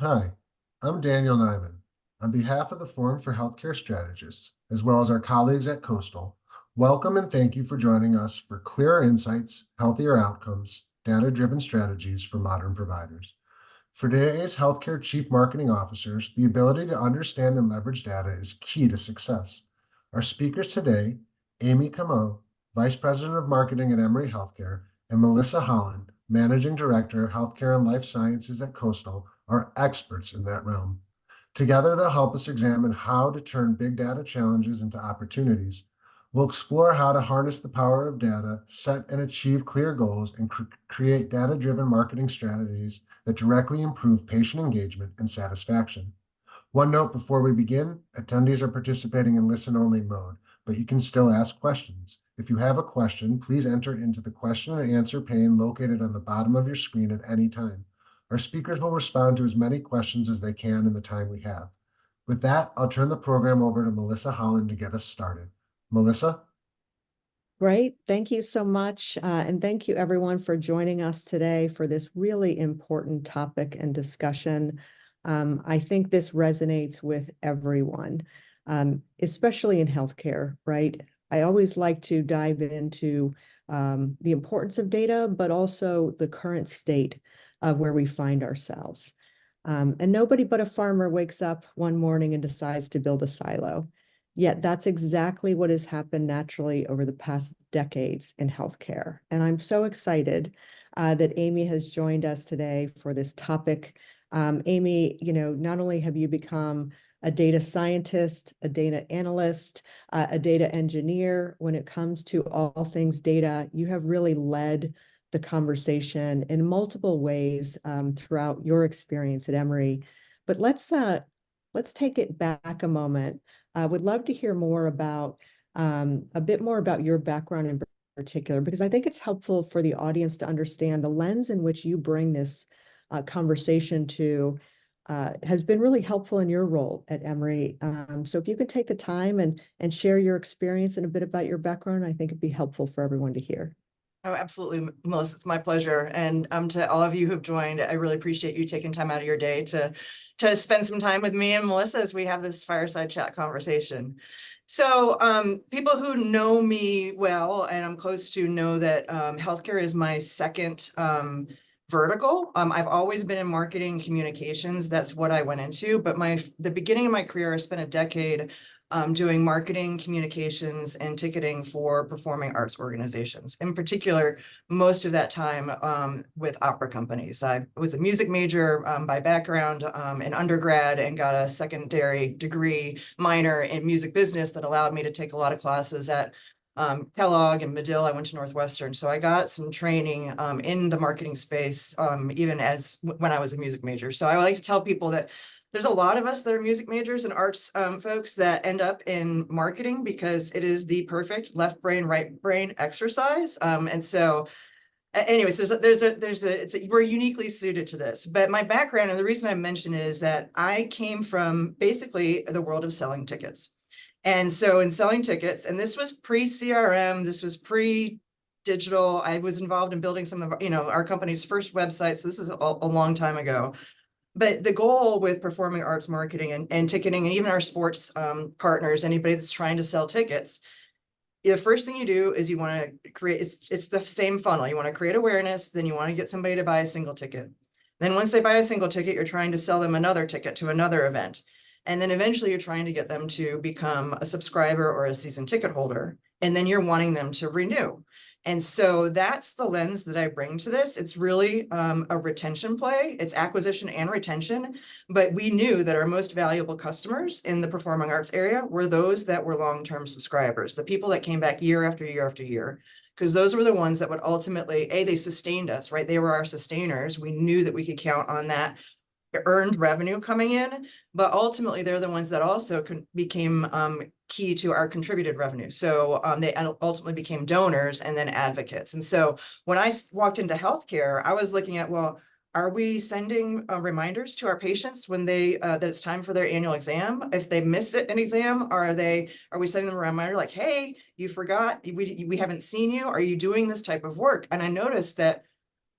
Hi, I'm Daniel Nyman. On behalf of the Forum for Healthcare Strategists, as well as our colleagues at Coastal, welcome and thank you for joining us for clearer insights, healthier outcomes, data-driven strategies for modern providers. For today's healthcare chief marketing officers, the ability to understand and leverage data is key to success. Our speakers today, Amy Comeau, Vice President of Marketing at Emory Healthcare, and Milissa Holland, Managing Director, Healthcare and Life Sciences at Coastal, are experts in that realm. Together, they'll help us examine how to turn big data challenges into opportunities. We'll explore how to harness the power of data, set and achieve clear goals, and create data-driven marketing strategies that directly improve patient engagement and satisfaction. One note before we begin, attendees are participating in listen-only mode, but you can still ask questions. If you have a question, please enter it into the question and answer pane located on the bottom of your screen at any time. Our speakers will respond to as many questions as they can in the time we have. With that, I'll turn the program over to Milissa Holland to get us started. Milissa? Great. Thank you so much. And thank you everyone for joining us today for this really important topic and discussion. I think this resonates with everyone, especially in healthcare, right? I always like to dive into the importance of data, but also the current state of where we find ourselves. And nobody but a farmer wakes up one morning and decides to build a silo. Yet that's exactly what has happened naturally over the past decades in healthcare. And I'm so excited that Amy has joined us today for this topic. Amy, not only have you become a data scientist, a data analyst, a data engineer, when it comes to all things data, you have really led the conversation in multiple ways throughout your experience at Emory. But let's take it back a moment. I would love to hear more about a bit more about your background in particular, because I think it's helpful for the audience to understand the lens in which you bring this conversation to has been really helpful in your role at Emory. So if you could take the time and share your experience and a bit about your background, I think it'd be helpful for everyone to hear. Oh, absolutely, Melissa. It's my pleasure. And to all of you who've joined, I really appreciate you taking time out of your day to spend some time with me and Melissa as we have this fireside chat conversation. So people who know me well and I'm close to know that healthcare is my second vertical. I've always been in marketing communications. That's what I went into. But the beginning of my career, I spent a decade doing marketing, communications, and ticketing for performing arts organizations. In particular, most of that time with opera companies. I was a music major by background in undergrad and got a secondary degree minor in music business that allowed me to take a lot of classes at Kellogg and Medill. I went to Northwestern. So I got some training in the marketing space, even when I was a music major. So I like to tell people that there's a lot of us that are music majors and arts folks that end up in marketing because it is the perfect left brain, right brain exercise. And so anyways, we're uniquely suited to this. But my background, and the reason I mention it, is that I came from basically the world of selling tickets. And so in selling tickets, and this was pre-CRM, this was pre-digital, I was involved in building some of our company's first website. So this is a long time ago. But the goal with performing arts marketing and ticketing, and even our sports partners, anybody that's trying to sell tickets, the first thing you do is you want to create, it's the same funnel. You want to create awareness, then you want to get somebody to buy a single ticket. Then once they buy a single ticket, you're trying to sell them another ticket to another event. And then eventually you're trying to get them to become a subscriber or a season ticket holder. And then you're wanting them to renew. And so that's the lens that I bring to this. It's really a retention play. It's acquisition and retention. But we knew that our most valuable customers in the performing arts area were those that were long-term subscribers, the people that came back year after year after year, because those were the ones that would ultimately, they sustained us, right? They were our sustainers. We knew that we could count on that earned revenue coming in, but ultimately they're the ones that also became key to our contributed revenue. So they ultimately became donors and then advocates. And so when I walked into healthcare, I was looking at, well, are we sending reminders to our patients when that it's time for their annual exam? If they miss an exam, are we sending them a reminder like, hey, you forgot, we haven't seen you. Are you doing this type of work? And I noticed that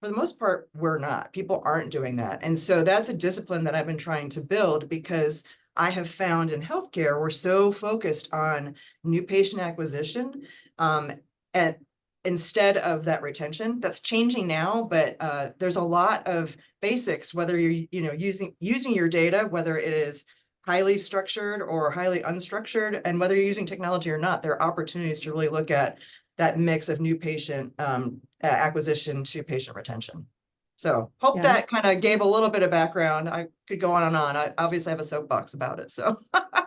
for the most part, we're not. People aren't doing that. And so that's a discipline that I've been trying to build, because I have found in healthcare, we're so focused on new patient acquisition, and instead of that retention. That's changing now, but there's a lot of basics, whether you're using your data, whether it is highly structured or highly unstructured, and whether you're using technology or not, there are opportunities to really look at that mix of new patient acquisition to patient retention. So hope Yeah. that kind of gave a little bit of background. I could go on and on. I obviously have a soapbox about it, so.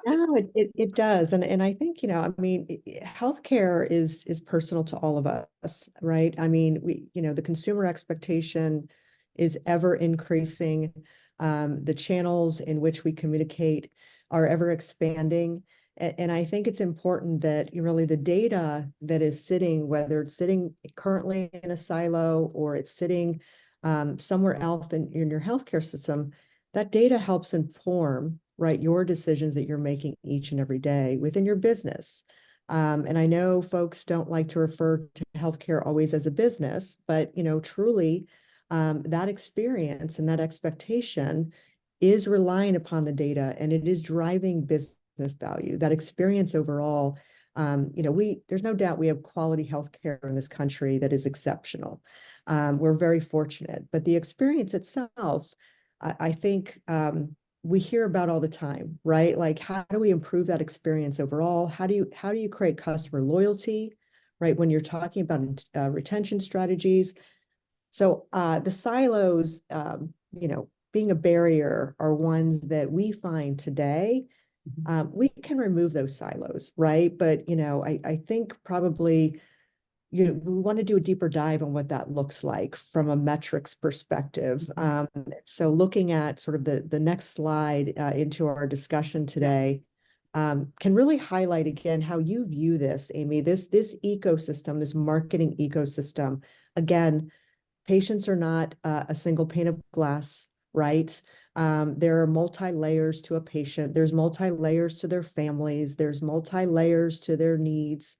No, it does. And I think, I mean, healthcare is personal to all of us, right? I mean, the consumer expectation is ever increasing. The channels in which we communicate are ever expanding. And I think it's important that really the data that is sitting, whether it's sitting currently in a silo or it's sitting somewhere else in your healthcare system, that data helps inform, right, your decisions that you're making each and every day within your business. And I know folks don't like to refer to healthcare always as a business, but truly, that experience and that expectation is relying upon the data, and it is driving business value. That experience overall, there's no doubt we have quality healthcare in this country that is exceptional. We're very fortunate, but the experience itself, I think, we hear about all the time, right? Like, how do we improve that experience overall? How do you create customer loyalty, right? When you're talking about retention strategies. So the silos, being a barrier, are ones that we find today. We can remove those silos, right? But I think probably we want to do a deeper dive on what that looks like from a metrics perspective. So looking at sort of the next slide into our discussion today, can really highlight again how you view this, Amy, this ecosystem, this marketing ecosystem. Again, patients are not a single pane of glass, right? There are multi-layers to a patient. There's multi-layers to their families. There's multi-layers to their needs.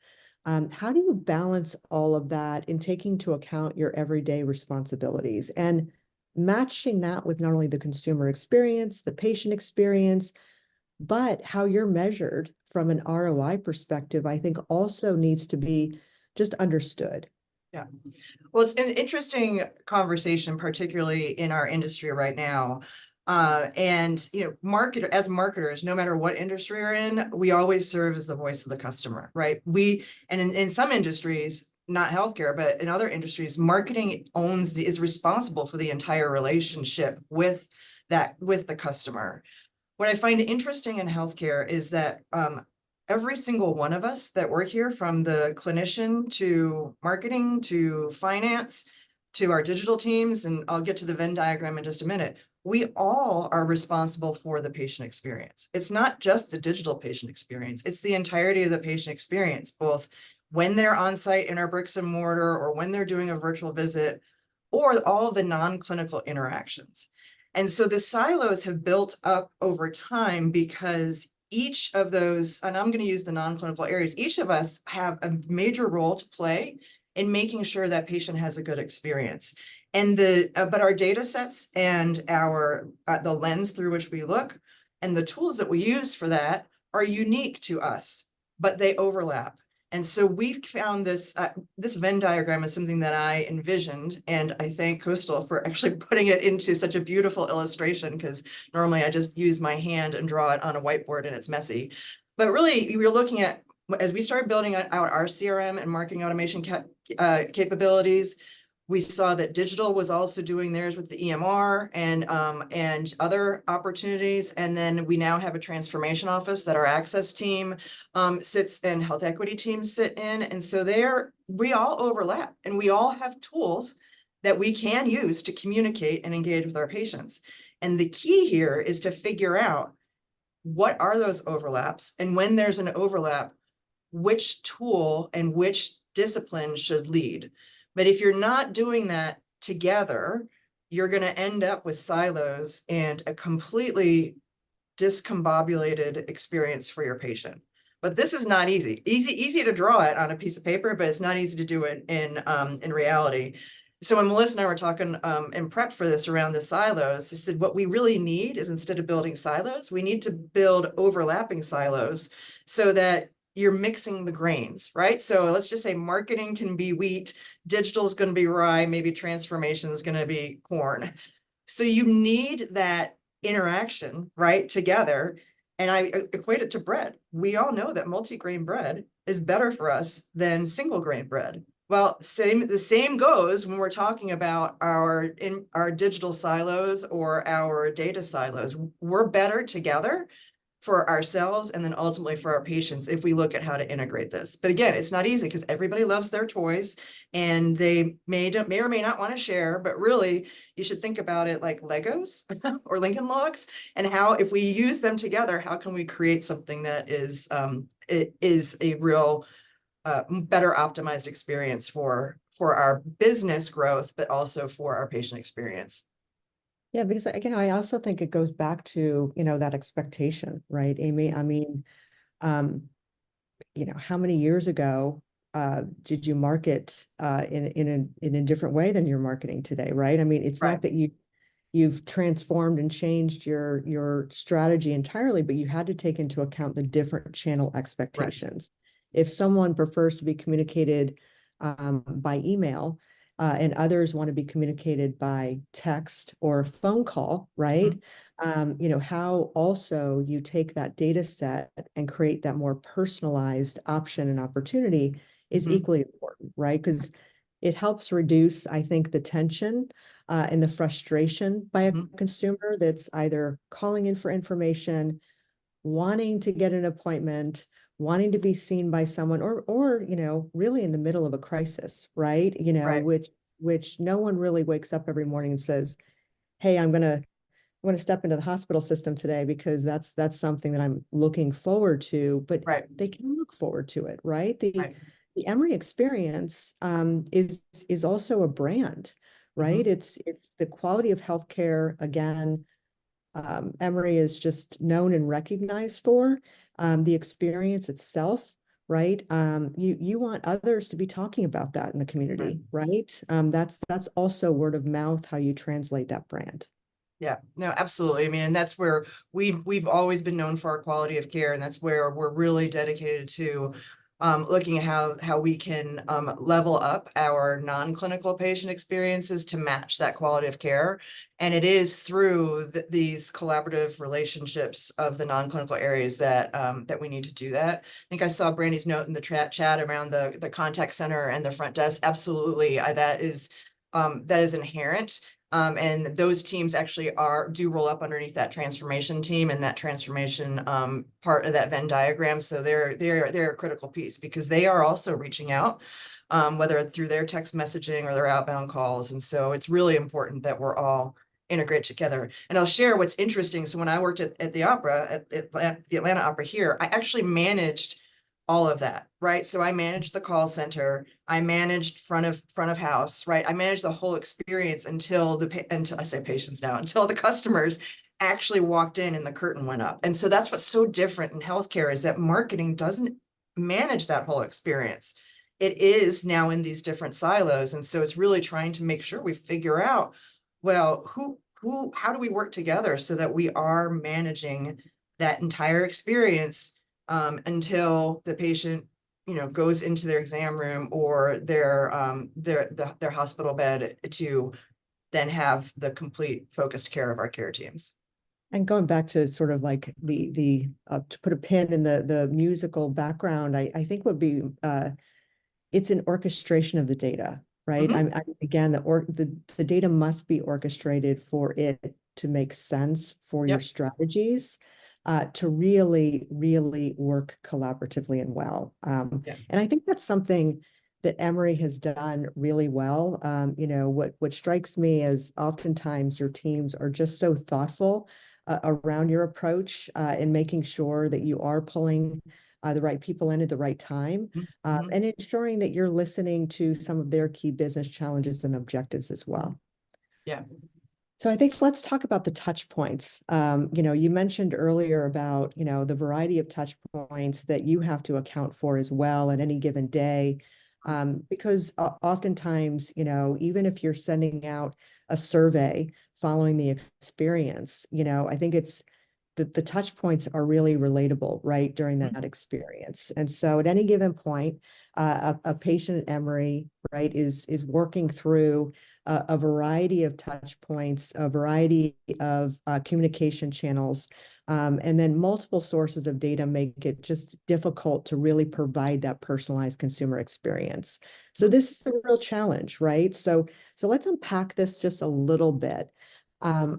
How do you balance all of that in taking into account your everyday responsibilities and matching that with not only the consumer experience, the patient experience, but how you're measured from an ROI perspective, I think also needs to be just understood. Yeah. Well, it's an interesting conversation, particularly in our industry right now. And as marketers, no matter what industry you're in, we always serve as the voice of the customer, right? And in some industries, not healthcare, but in other industries, marketing is responsible for the entire relationship with the customer. What I find interesting in healthcare is that every single one of us that work here, from the clinician to marketing to finance to our digital teams, and I'll get to the Venn diagram in just a minute, we all are responsible for the patient experience. It's not just the digital patient experience, it's the entirety of the patient experience, both when they're on site in our bricks and mortar or when they're doing a virtual visit, or all of the non-clinical interactions. And so the silos have built up over time because each of those, and I'm going to use the non-clinical areas, each of us have a major role to play in making sure that patient has a good experience. And but our data sets and our the lens through which we look and the tools that we use for that are unique to us, but they overlap. And so we've found this Venn diagram is something that I envisioned, and I thank Coastal for actually putting it into such a beautiful illustration, because normally I just use my hand and draw it on a whiteboard and it's messy. But really, we're looking at, as we started building out our CRM and marketing automation capabilities, we saw that digital was also doing theirs with the EMR and other opportunities. And then we now have a transformation office that our access team sits and health equity teams sit in. And so we all overlap, and we all have tools that we can use to communicate and engage with our patients. And the key here is to figure out what are those overlaps, and when there's an overlap, which tool and which discipline should lead. But if you're not doing that together, you're going to end up with silos and a completely discombobulated experience for your patient. But this is not easy. Easy to draw it on a piece of paper, but it's not easy to do it in reality. So when Melissa and I were talking in prep for this around the silos, I said, what we really need is, instead of building silos, we need to build overlapping silos so that you're mixing the grains, right? So let's just say marketing can be wheat, digital is going to be rye, maybe transformation is going to be corn. So you need that interaction, right, together. And I equate it to bread. We all know that multi-grain bread is better for us than single grain bread. Well, the same goes when we're talking about our digital silos or our data silos. We're better together for ourselves and then ultimately for our patients if we look at how to integrate this. But again, it's not easy because everybody loves their toys and they may or may not want to share, but really you should think about it like Legos or Lincoln Logs, and how, if we use them together, how can we create something that is it is a real better optimized experience for our business growth, but also for our patient experience. Yeah, because I also think it goes back to, that expectation, right, Amy? I mean, um, how many years ago did you market in a different way than you're marketing today, right? I mean, it's Right, not that you've transformed and changed your strategy entirely, but you had to take into account the different channel right. expectations. If someone prefers to be communicated by email, and others want to be communicated by text or phone call, right? How also you take that data set and create that more personalized option and opportunity is Mhm, equally important, right? Because it helps reduce, I think, the tension and the frustration by a mhm. consumer that's either calling in for information, wanting to get an appointment, wanting to be seen by someone, or really in the middle of a crisis, right? Right, Which no one really wakes up every morning and says, "Hey, I'm gonna step into the hospital system today because that's something that I'm looking forward to," but right, they can look forward to it, right? The right. the Emory experience is also a brand, right? Mhm, It's the quality of healthcare again. Emory is just known and recognized for the experience itself, right? You want others to be talking about that in the right. community, right? That's also word of mouth, how you translate that brand. Yeah, no, absolutely. I mean, and that's where we've always been known for our quality of care, and that's where we're really dedicated to looking at how we can level up our non-clinical patient experiences to match that quality of care. And it is through these collaborative relationships of the non-clinical areas that that we need to do that. I think I saw Brandy's note in the chat around the contact center and the front desk. Absolutely, that is inherent. And those teams actually do roll up underneath that transformation team and that transformation part of that Venn diagram. So they're a critical piece because they are also reaching out, whether through their text messaging or their outbound calls. And so it's really important that we're all integrated together. And I'll share what's interesting. So when I worked at the opera, at the Atlanta Opera here, I actually managed all of that, right? So I managed the call center, I managed front of house, right? I managed the whole experience until I say patients now, until the customers actually walked in and the curtain went up. And so that's what's so different in healthcare, is that marketing doesn't manage that whole experience. It is now in these different silos. And so it's really trying to make sure we figure out, well, how do we work together so that we are managing that entire experience until the patient, goes into their exam room or their hospital bed to then have the complete focused care of our care teams. And going back to sort of like the to put a pin in the musical background, I think would be it's an orchestration of the data, right? Mhm. Again, the data must be orchestrated for it to make sense for your Yep. strategies, to really, really work collaboratively and well. Yeah. And I think that's something that Emory has done really well. What strikes me is oftentimes your teams are just so thoughtful around your approach in making sure that you are pulling the right people in at the right time, Mhm. and ensuring that you're listening to some of their key business challenges and objectives as well. Yeah. So I think let's talk about the touch points. You mentioned earlier about, the variety of touch points that you have to account for as well at any given day. Because oftentimes, you know, even if you're sending out a survey following the experience, you know, I think it's the touch points are really relatable, right, during that experience. And so at any given point, a patient at Emory, right, is working through a variety of touch points, a variety of communication channels, and then multiple sources of data make it just difficult to really provide that personalized consumer experience. So this is the real challenge, right? So let's unpack this just a little bit.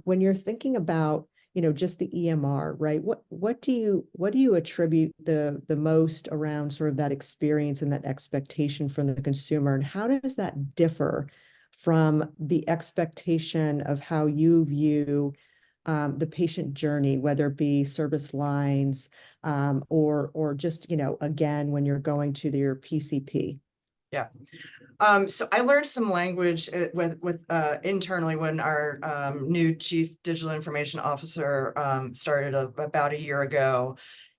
When you're thinking about, you know, just the EMR, right? What do you attribute the most around sort of that experience and that expectation from the consumer, and how does that differ from the expectation of how you view the patient journey, whether it be service lines, or just, you know, again, when you're going to your PCP? Yeah. So I learned some language with internally when our new chief digital information officer started about a year ago,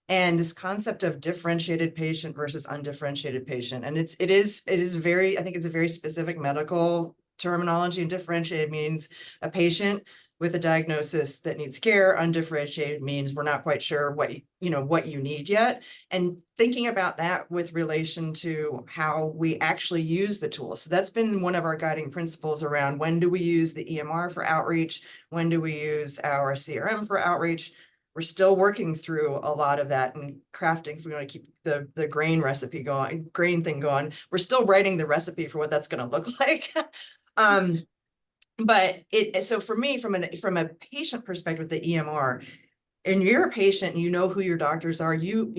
and this concept of differentiated patient versus undifferentiated patient, and it is very, I think it's a very specific medical terminology. And differentiated means a patient with a diagnosis that needs care. Undifferentiated means we're not quite sure what what you need yet. And thinking about that with relation to how we actually use the tool. So that's been one of our guiding principles around when do we use the EMR for outreach? When do we use our CRM for outreach? We're still working through a lot of that and crafting, if we want to keep the grain recipe going, grain thing going. We're still writing the recipe for what that's going to look like. But so for me, from a patient perspective, the EMR, and you're a patient and you know who your doctors are, you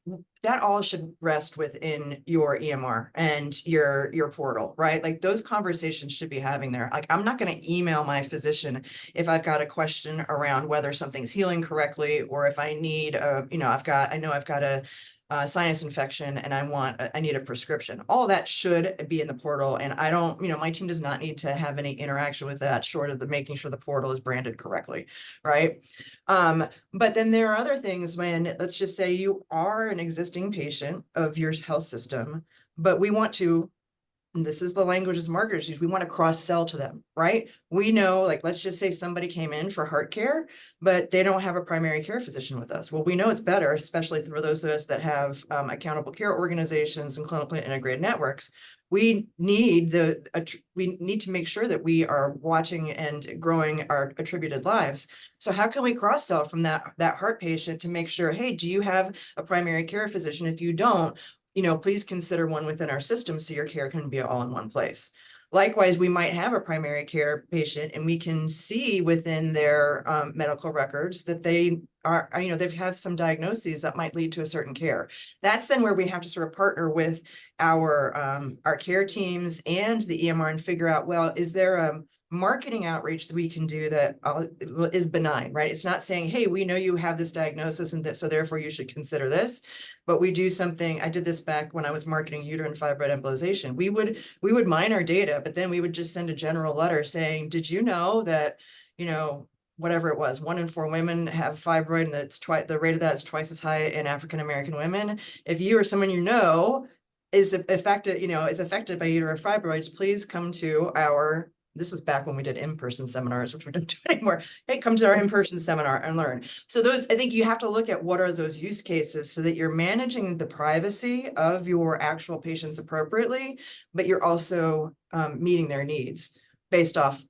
know, that all should rest within your EMR and your portal, right? Like those conversations should be having there. Like I'm not going to email my physician if I've got a question around whether something's healing correctly, or if I need you know, I've got a sinus infection and I need a prescription. All that should be in the portal. And I don't, you know, my team does not need to have any interaction with that short of the making sure the portal is branded correctly. Right. But then there are other things when, let's just say you are an existing patient of your health system, but we want to, and this is the language as marketers use, we want to cross sell to them, right? We know, like, let's just say somebody came in for heart care, but they don't have a primary care physician with us. Well, we know it's better, especially for those of us that have accountable care organizations and clinically integrated networks. We need to make sure that we are watching and growing our attributed lives. So how can we cross sell from that heart patient to make sure, hey, do you have a primary care physician? If you don't, you know, please consider one within our system so your care can be all in one place. Likewise, we might have a primary care patient and we can see within their medical records that they are, you know, they have some diagnoses that might lead to a certain care. That's then where we have to sort of partner with our care teams and the EMR and figure out, well, is there a marketing outreach that we can do that is benign, right? It's not saying, hey, we know you have this diagnosis and that, so therefore you should consider this. But we do something, I did this back when I was marketing uterine fibroid embolization. We would mine our data, but then we would just send a general letter saying, did you know that, you know, whatever it was, 1 in 4 women have fibroid, and that's the rate of that is twice as high in African-American women. If you or someone you know is affected by uterine fibroids, please come to our, this was back when we did in-person seminars, which we don't do anymore. Hey, come to our in-person seminar and learn. So those, I think you have to look at what are those use cases so that you're managing the privacy of your actual patients appropriately, but you're also meeting their needs based off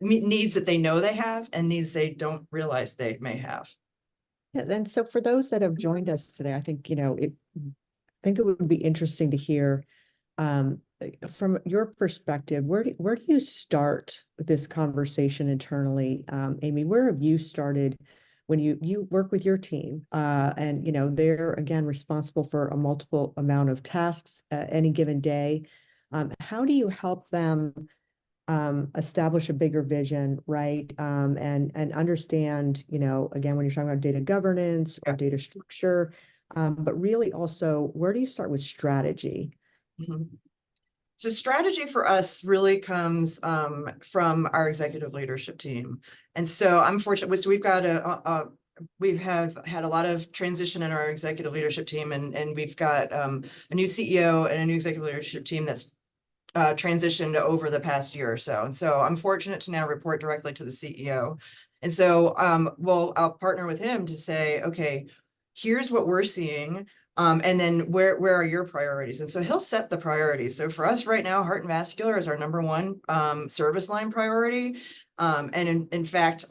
needs that they know they have and needs they don't realize they may have. Yeah, and so for those that have joined us today, I think, you know, I think it would be interesting to hear from your perspective, where do you start this conversation internally? Amy, where have you started when you work with your team? And, you know, they're, again, responsible for a multiple amount of tasks any given day. How do you help them establish a bigger vision, right? And understand, you know, again, when you're talking about data governance or data structure, but really also, where do you start with strategy? Mm-hmm. So strategy for us really comes from our executive leadership team. And so I'm fortunate, so we've got we've had a lot of transition in our executive leadership team, and we've got a new CEO and a new executive leadership team that's transitioned over the past year or so. And so I'm fortunate to now report directly to the CEO. And so I'll partner with him to say, okay, here's what we're seeing. And then where are your priorities? And so he'll set the priorities. So for us right now, heart and vascular is our number one service line priority. And in fact,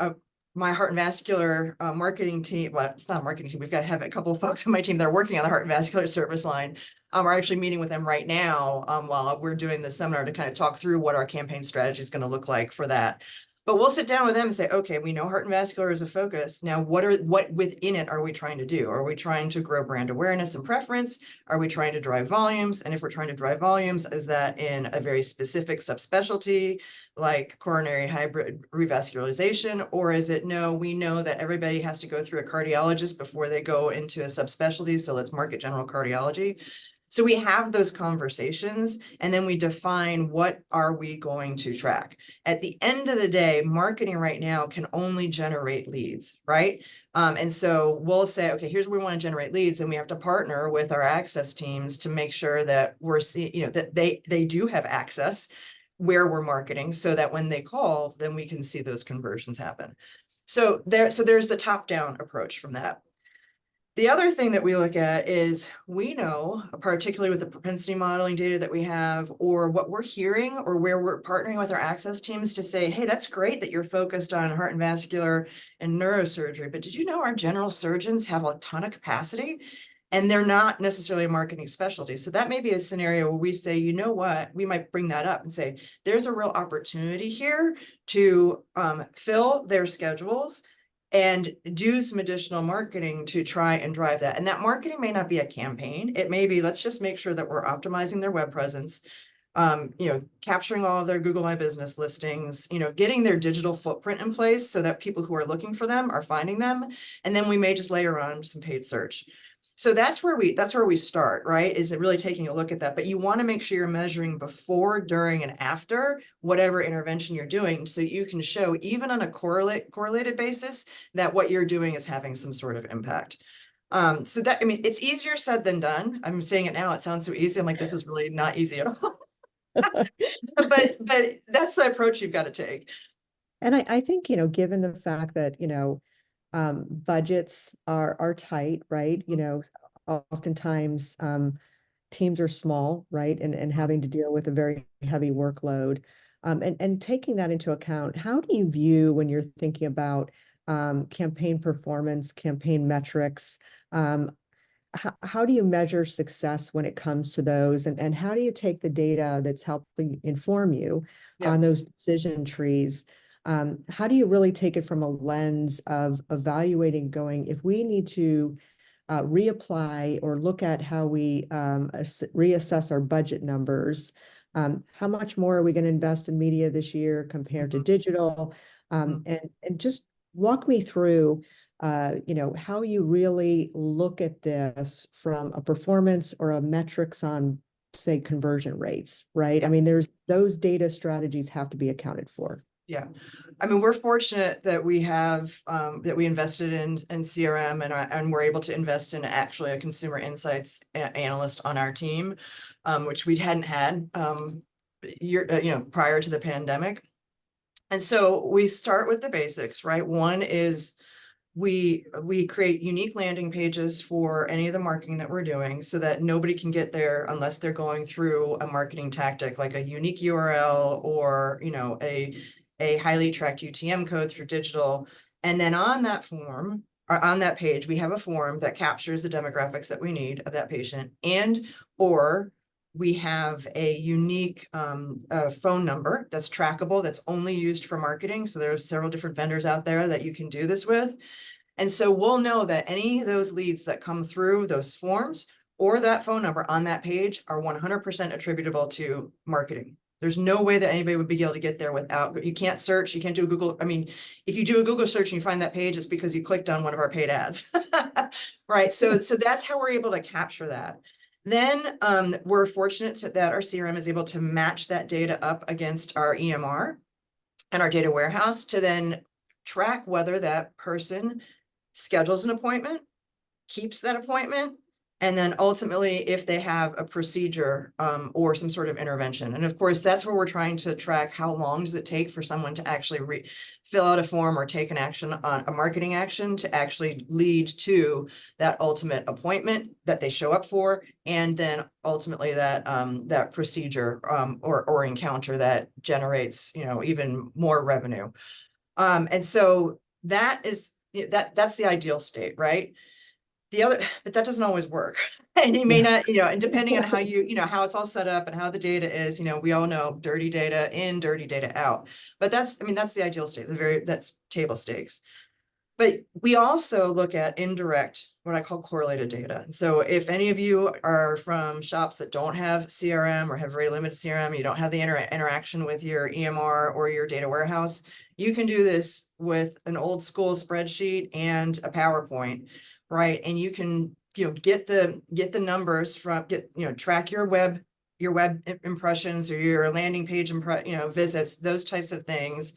my heart and vascular marketing team, well, it's not a marketing team, we've got to have a couple of folks on my team that are working on the heart and vascular service line. We're actually meeting with them right now while we're doing the seminar to kind of talk through what our campaign strategy is going to look like for that. But we'll sit down with them and say, okay, we know heart and vascular is a focus. Now, what within it are we trying to do? Are we trying to grow brand awareness and preference? Are we trying to drive volumes? And if we're trying to drive volumes, is that in a very specific subspecialty like coronary hybrid revascularization? Or is it, no, we know that everybody has to go through a cardiologist before they go into a subspecialty, so let's market general cardiology. So we have those conversations, and then we define what are we going to track. At the end of the day, marketing right now can only generate leads, right? And so we'll say, okay, here's where we want to generate leads, and we have to partner with our access teams to make sure that we're seeing, that they do have access where we're marketing, so that when they call, then we can see those conversions happen. So there's the top-down approach from that. The other thing that we look at is we know, particularly with the propensity modeling data that we have, or what we're hearing, or where we're partnering with our access teams to say, hey, that's great that you're focused on heart and vascular and neurosurgery, but did you know our general surgeons have a ton of capacity? And they're not necessarily a marketing specialty. So that may be a scenario where we say, you know what, we might bring that up and say, there's a real opportunity here to fill their schedules and do some additional marketing to try and drive that. And that marketing may not be a campaign. It may be, let's just make sure that we're optimizing their web presence, capturing all of their Google My Business listings, getting their digital footprint in place so that people who are looking for them are finding them. And then we may just layer on some paid search. So that's where we start, right? Is it really taking a look at that? But you want to make sure you're measuring before, during, and after whatever intervention you're doing, so you can show, even on a correlated basis, that what you're doing is having some sort of impact. So that, I mean, it's easier said than done. I'm saying it now, it sounds so easy. I'm like, this is really not easy at all. but that's the approach you've got to take. And I think, given the fact that, budgets are tight, right? Oftentimes teams are small, right? And having to deal with a very heavy workload. And taking that into account, how do you view, when you're thinking about campaign performance, campaign metrics, how do you measure success when it comes to those? And how do you take the data that's helping inform you on those decision trees? How do you really take it from a lens of evaluating, going, if we need to reapply or look at how we reassess our budget numbers, how much more are we going to invest in media this year compared to digital? And just walk me through how you really look at this from a performance or a metrics on, say, conversion rates, right? I mean, there's those data strategies have to be accounted for. Yeah, I mean, we're fortunate that we have that we invested in CRM, and we're able to invest in actually a consumer insights analyst on our team, which we hadn't had prior to the pandemic. And so we start with the basics, right? One is we create unique landing pages for any of the marketing that we're doing, so that nobody can get there unless they're going through a marketing tactic, like a unique URL or a highly tracked UTM code through digital. And then on that form, or on that page, we have a form that captures the demographics that we need of that patient, or we have a unique phone number that's trackable, that's only used for marketing. So there's several different vendors out there that you can do this with. And so we'll know that any of those leads that come through those forms or that phone number on that page are 100% attributable to marketing. There's no way that anybody would be able to get there without, you can't search, you can't do a Google. I mean, if you do a Google search and you find that page, it's because you clicked on one of our paid ads, right? So that's how we're able to capture that. Then we're fortunate that our CRM is able to match that data up against our EMR and our data warehouse to then track whether that person schedules an appointment, keeps that appointment, and then ultimately if they have a procedure or some sort of intervention. And of course, that's where we're trying to track how long does it take for someone to actually fill out a form or take an action on a marketing action to actually lead to that ultimate appointment that they show up for, and then ultimately that that procedure or encounter that generates, you know, even more revenue. And so that is that's the ideal state, right? But that doesn't always work. And you may Yes. not, you know, and depending on how you know, how it's all set up and how the data is, you know, we all know dirty data in, dirty data out. But that's, I mean, that's the ideal state, that's table stakes. But we also look at indirect, what I call correlated data. So if any of you are from shops that don't have CRM or have very limited CRM, you don't have the interaction with your EMR or your data warehouse, you can do this with an old school spreadsheet and a PowerPoint, right? And you can, you know, get the numbers from, track your web impressions or your landing page visits, those types of things.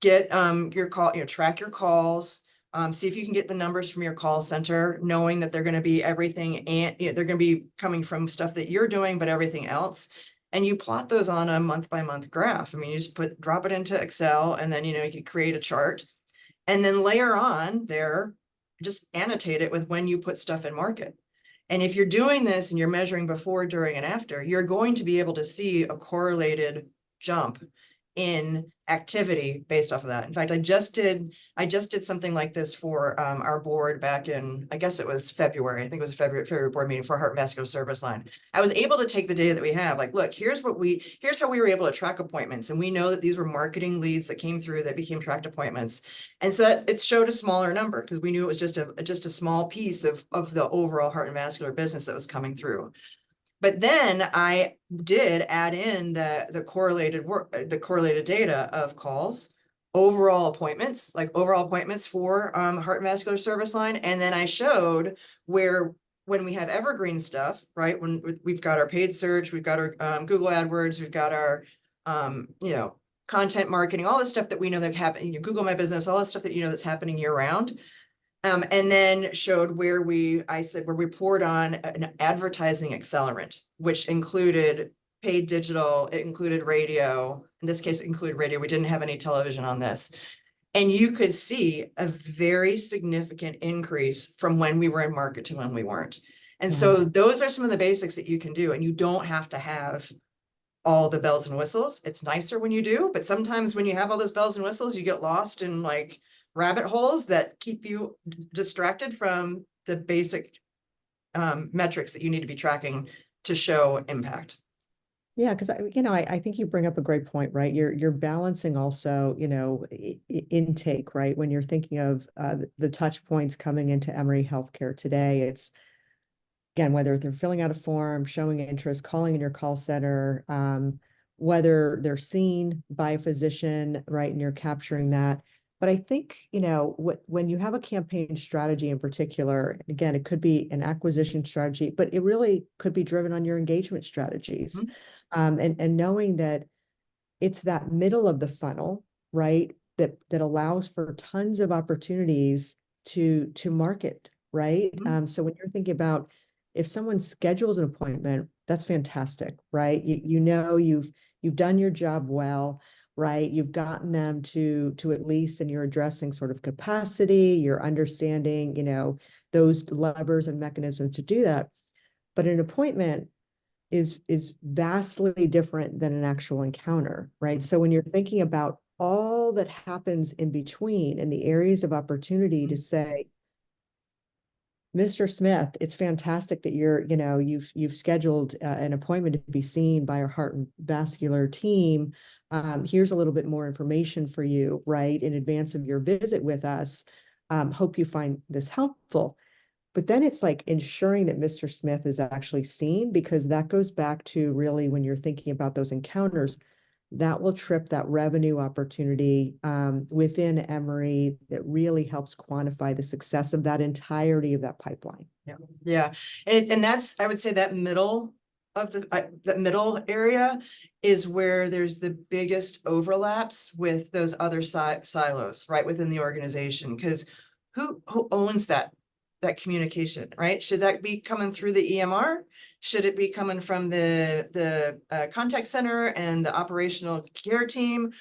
Get your call, track your calls, see if you can get the numbers from your call center, knowing that they're going to be everything, and they're going to be coming from stuff that you're doing, but everything else. And you plot those on a month by month graph. I mean, you just drop it into Excel, and then, you create a chart, and then layer on there, just annotate it with when you put stuff in market. And if you're doing this and you're measuring before, during, and after, you're going to be able to see a correlated jump in activity based off of that. In fact, I just did something like this for our board back in, I guess it was February. I think it was a February board meeting for Heart and Vascular Service Line. I was able to take the data that we have, like, look, here's how we were able to track appointments. And we know that these were marketing leads that came through that became tracked appointments. And so it showed a smaller number because we knew it was just a small piece of the overall heart and vascular business that was coming through. But then I did add in the correlated data of calls, overall appointments for Heart and Vascular Service Line. And then I showed where, when we have evergreen stuff, right? When we've got our paid search, we've got our Google AdWords, we've got our, content marketing, all the stuff that we know that happen, Google My Business, all that stuff that, that's happening year round. And then showed where we poured on an advertising accelerant, which included paid digital, it included radio. In this case, it included radio. We didn't have any television on this. And you could see a very significant increase from when we were in market to when we weren't. And so those are some of the basics that you can do. And you don't have to have all the bells and whistles. It's nicer when you do, but sometimes when you have all those bells and whistles, you get lost in like rabbit holes that keep you distracted from the basic metrics that you need to be tracking to show impact. Yeah, because I think you bring up a great point, right? You're balancing also, intake, right? When you're thinking of the touch points coming into Emory Healthcare today, it's, again, whether they're filling out a form, showing interest, calling in your call center, whether they're seen by a physician, right? And you're capturing that. But I think, when you have a campaign strategy in particular, again, it could be an acquisition strategy, but it really could be driven on your engagement strategies. And knowing that it's that middle of the funnel, right? That allows for tons of opportunities to market, right? So when you're thinking about, if someone schedules an appointment, that's fantastic, right? You've done your job well, right? You've gotten them to at least, and you're addressing sort of capacity, you're understanding, those levers and mechanisms to do that. But an appointment is vastly different than an actual encounter, right? So when you're thinking about all that happens in between and the areas of opportunity to say, Mr. Smith, it's fantastic that you've scheduled an appointment to be seen by our heart and vascular team. Here's a little bit more information for you, right, in advance of your visit with us. Hope you find this helpful. But then it's like ensuring that Mr. Smith is actually seen, because that goes back to really, when you're thinking about those encounters, that will trip that revenue opportunity within Emory that really helps quantify the success of that entirety of that pipeline. Yeah. And that's, I would say, that middle of the middle area is where there's the biggest overlaps with those other silos, right, within the organization. Because who owns that communication, right? Should that be coming through the EMR? Should it be coming from the contact center and the operational care team?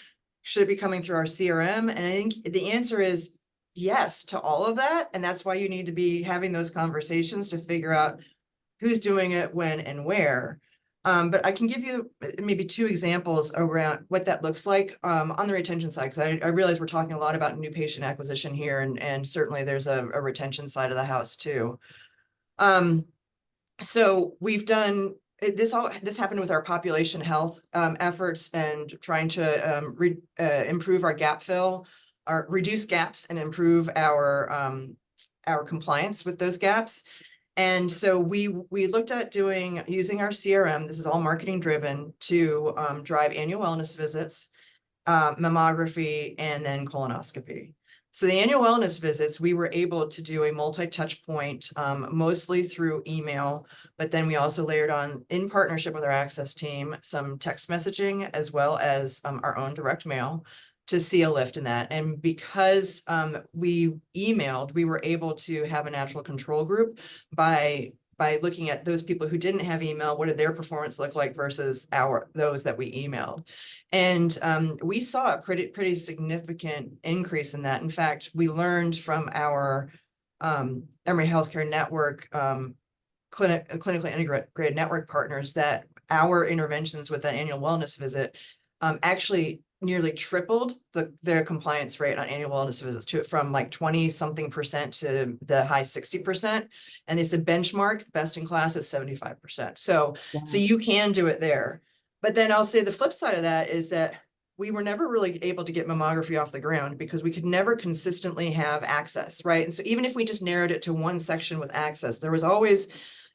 Should it be coming through our CRM? And I think the answer is yes to all of that. And that's why you need to be having those conversations to figure out who's doing it, when, and where. But I can give you maybe 2 examples around what that looks like on the retention side, because I realize we're talking a lot about new patient acquisition here, and certainly there's a retention side of the house too. So we've done this happened with our population health efforts and trying to improve our gap fill, or reduce gaps and improve our compliance with those gaps. And so we looked at using our CRM, this is all marketing driven, to drive annual wellness visits, mammography, and then colonoscopy. So the annual wellness visits, we were able to do a multi-touch point, mostly through email, but then we also layered on, in partnership with our access team, some text messaging as well as our own direct mail to see a lift in that. And because we emailed, we were able to have a natural control group by looking at those people who didn't have email. What did their performance look like versus those that we emailed? And we saw a pretty significant increase in that. In fact, we learned from our Emory Healthcare network, clinically integrated network partners, that our interventions with that annual wellness visit actually nearly tripled their compliance rate on annual wellness visits from like 20-something% to the high 60%. And they said benchmark best in class is 75%. So you can do it there. But then I'll say the flip side of that is that we were never really able to get mammography off the ground because we could never consistently have access, right? And so even if we just narrowed it to one section with access, there was always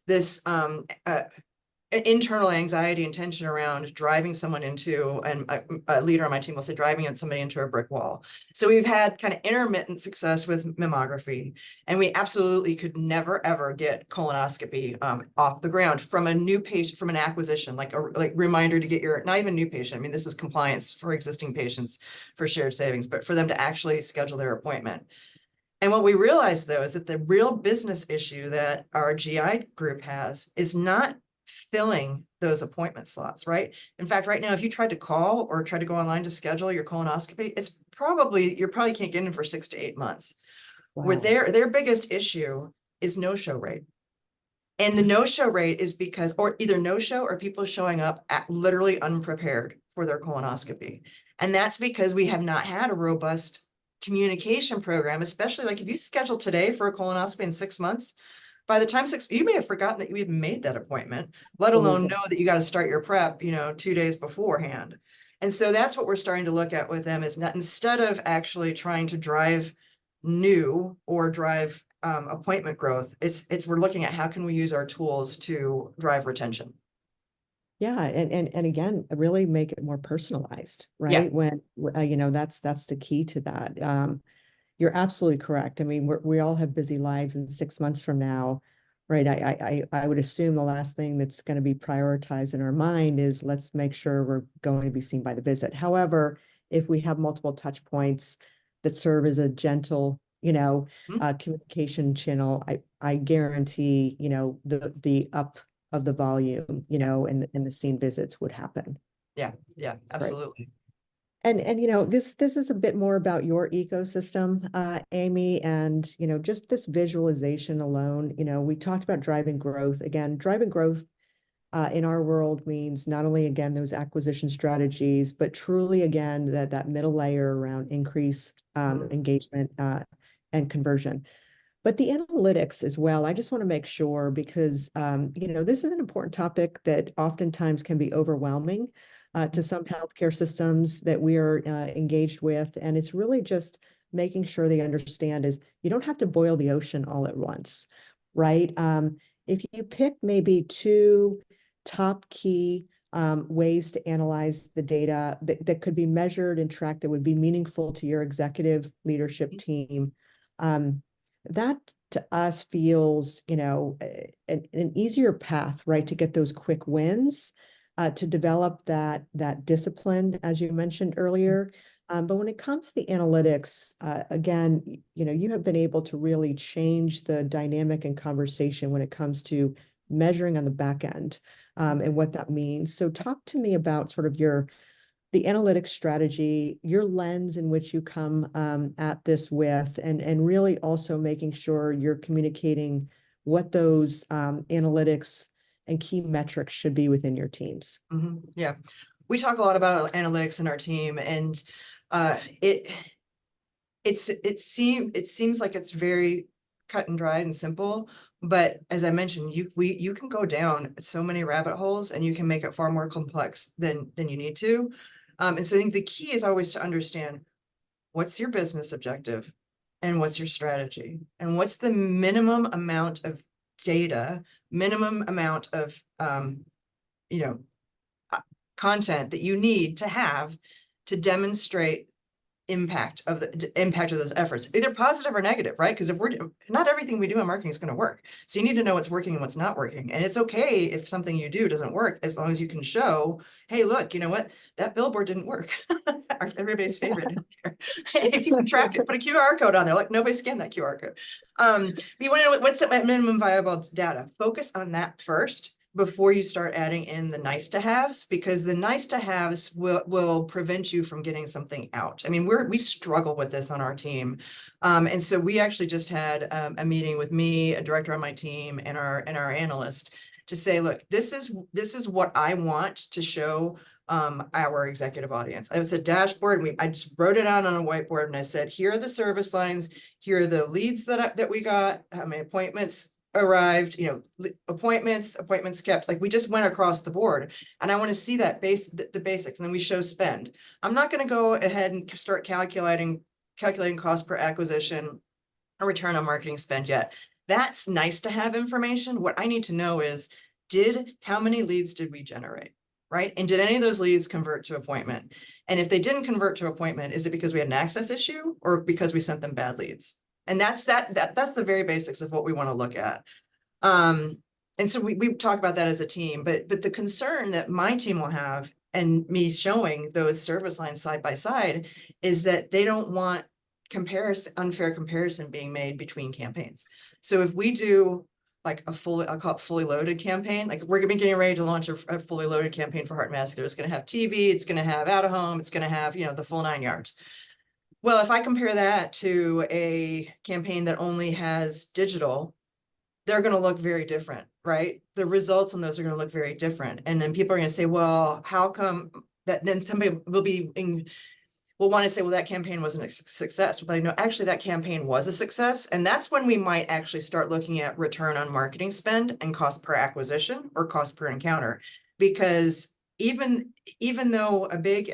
this internal anxiety and tension around driving someone into, and a leader on my team will say, driving somebody into a brick wall. So we've had kind of intermittent success with mammography, and we absolutely could never ever get colonoscopy off the ground from a new patient, from an acquisition, like reminder to get your, not even new patient. I mean, this is compliance for existing patients for shared savings, but for them to actually schedule their appointment. And what we realized, though, is that the real business issue that our GI group has is not filling those appointment slots, right? In fact, right now, if you tried to call or try to go online to schedule your colonoscopy, you probably can't get in for 6 to 8 months. Where their biggest issue is no-show rate. And the no-show rate is because, or either no-show or people showing up literally unprepared for their colonoscopy. And that's because we have not had a robust communication program, especially like if you schedule today for a colonoscopy in 6 months, by the time you may have forgotten that you even made that appointment, let alone know that you got to start your prep, 2 days beforehand. And so that's what we're starting to look at with them, is not, instead of actually trying to drive new or drive appointment growth, we're looking at how can we use our tools to drive retention. Yeah, and again, really make it more personalized, right? Yeah. When that's the key to that. You're absolutely correct. I mean, we all have busy lives, and 6 months from now, right? I would assume the last thing that's going to be prioritized in our mind is let's make sure we're going to be seen by the visit. However, if we have multiple touch points that serve as a gentle, communication channel, I guarantee, the up of the volume, and the scene visits would happen. Yeah, absolutely. Right. And this is a bit more about your ecosystem, Amy, and just this visualization alone. We talked about driving growth. Again, driving growth in our world means not only, again, those acquisition strategies, but truly, again, that middle layer around increase engagement and conversion. But the analytics as well, I just want to make sure, because this is an important topic that oftentimes can be overwhelming to some healthcare systems that we are engaged with. And it's really just making sure they understand is you don't have to boil the ocean all at once, right? If you pick maybe 2 top key ways to analyze the data that could be measured and tracked, that would be meaningful to your executive leadership team, that to us feels, an easier path, right, to get those quick wins to develop that discipline, as you mentioned earlier. But when it comes to the analytics, again, you have been able to really change the dynamic and conversation when it comes to measuring on the back end, and what that means. So talk to me about sort of the analytics strategy, your lens in which you come at this with, and really also making sure you're communicating what those analytics and key metrics should be within your teams. Yeah, we talk a lot about analytics in our team, and it seems like it's very cut and dried and simple, but as I mentioned, you can go down so many rabbit holes, and you can make it far more complex than you need to. And so I think the key is always to understand what's your business objective and what's your strategy, and what's the minimum amount of data, minimum amount of content that you need to have to demonstrate impact of those efforts, either positive or negative, right? Because if not everything we do in marketing is going to work. So you need to know what's working and what's not working. And it's okay if something you do doesn't work, as long as you can show, hey, look, you know what? That billboard didn't work. Everybody's favorite. If you can track it, put a QR code on there, like nobody scanned that QR code. But you want to know what's the minimum viable data. Focus on that first before you start adding in the nice to haves, because the nice to haves will prevent you from getting something out. I mean, we struggle with this on our team. And so we actually just had a meeting with me, a director on my team, and our analyst to say, look, this is what I want to show our executive audience. It's a dashboard, and I just wrote it out on a whiteboard, and I said, here are the service lines, here are the leads that we got, how many appointments arrived, appointments kept. Like, we just went across the board, and I want to see that the basics. And then we show spend. I'm not going to go ahead and start calculating cost per acquisition or return on marketing spend yet. That's nice to have information. What I need to know is, how many leads did we generate, right? And did any of those leads convert to appointment? And if they didn't convert to appointment, is it because we had an access issue or because we sent them bad leads? And that's the very basics of what we want to look at. And so we talk about that as a team, but the concern that my team will have, and me showing those service lines side by side, is that they don't want unfair comparison being made between campaigns. So if we do like I'll call it fully loaded campaign, like we're gonna be getting ready to launch a fully loaded campaign for Heart and Vascular. It's going to have TV, it's going to have out of home, it's going to have, the full 9 yards. Well, if I compare that to a campaign that only has digital, they're going to look very different, right? The results on those are going to look very different. And then people are going to say, well, how come that? Then somebody will want to say, well, that campaign wasn't a success. But I know actually that campaign was a success. And that's when we might actually start looking at return on marketing spend and cost per acquisition or cost per encounter. Because even though a big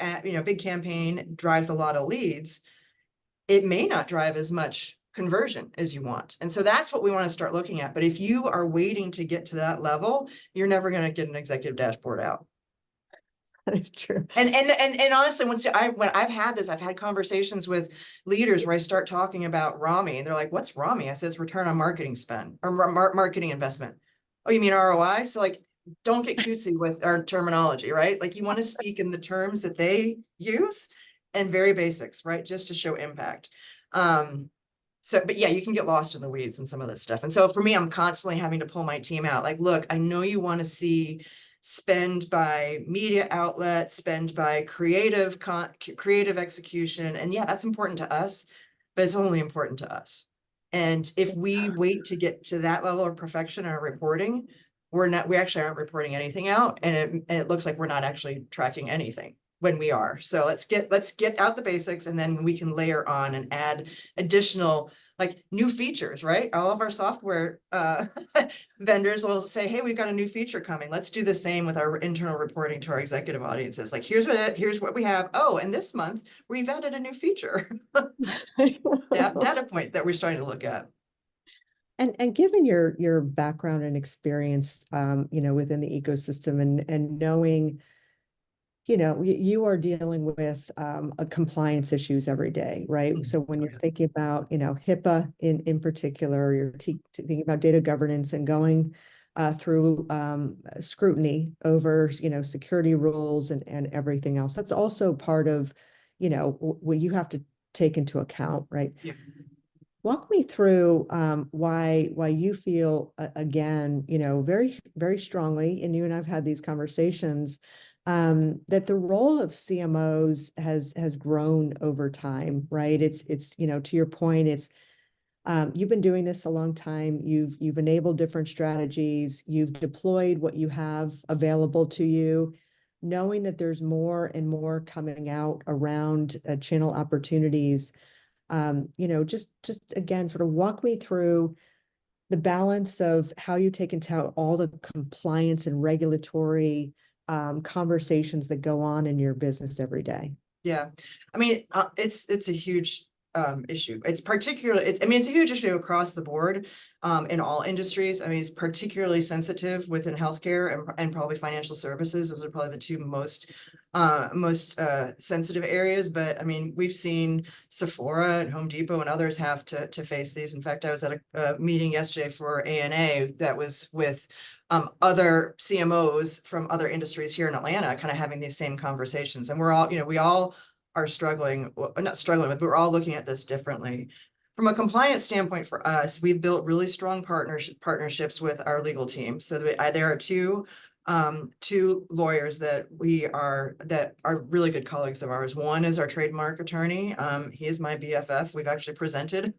campaign drives a lot of leads, it may not drive as much conversion as you want. And so that's what we want to start looking at. But if you are waiting to get to that level, you're never going to get an executive dashboard out. That is true. And honestly, when I've had conversations with leaders where I start talking about ROMI, and they're like, what's ROMI? I said, it's return on marketing spend or marketing investment. Oh, you mean ROI? So like, don't get cutesy with our terminology, right? Like, you want to speak in the terms that they use, and very basics, right? Just to show impact. But yeah, you can get lost in the weeds and some of this stuff. And so for me, I'm constantly having to pull my team out. Like, look, I know you want to see spend by media outlet, spend by creative execution. And yeah, that's important to us, but it's only important to us. And if we wait to get to that level of perfection in our reporting, we actually aren't reporting anything out. And it looks like we're not actually tracking anything when we are. So let's get out the basics, and then we can layer on and add additional, like, new features, right? All of our software vendors will say, hey, we've got a new feature coming. Let's do the same with our internal reporting to our executive audiences. Like, here's what we have. Oh, and this month we've added a new feature. Data point that we're starting to look at. And given your background and experience, within the ecosystem, and knowing, you are dealing with compliance issues every day, right? So when you're thinking about, HIPAA in particular, you're thinking about data governance and going through scrutiny over, security rules and everything else. That's also part of, what you have to take into account, right? Yeah. Walk me through why you feel again, very very strongly, and you and I've had these conversations, that the role of CMOs has grown over time, right? It's to your point, it's you've been doing this a long time. You've enabled different strategies. You've deployed what you have available to you, knowing that there's more and more coming out around channel opportunities. Just again, sort of walk me through the balance of how you take into account all the compliance and regulatory conversations that go on in your business every day. Yeah, I mean, it's a huge issue. It's particularly, it's a huge issue across the board in all industries. I mean, it's particularly sensitive within healthcare and probably financial services. Those are probably the two most sensitive areas. But I mean, we've seen Sephora and Home Depot and others have to face these. In fact, I was at a meeting yesterday for ANA that was with other CMOs from other industries here in Atlanta, kind of having these same conversations. And we're all, we all are struggling, well, not struggling, but we're all looking at this differently. From a compliance standpoint for us, we've built really strong partnerships with our legal team. So there are two lawyers that are really good colleagues of ours. One is our trademark attorney. He is my BFF. We've actually presented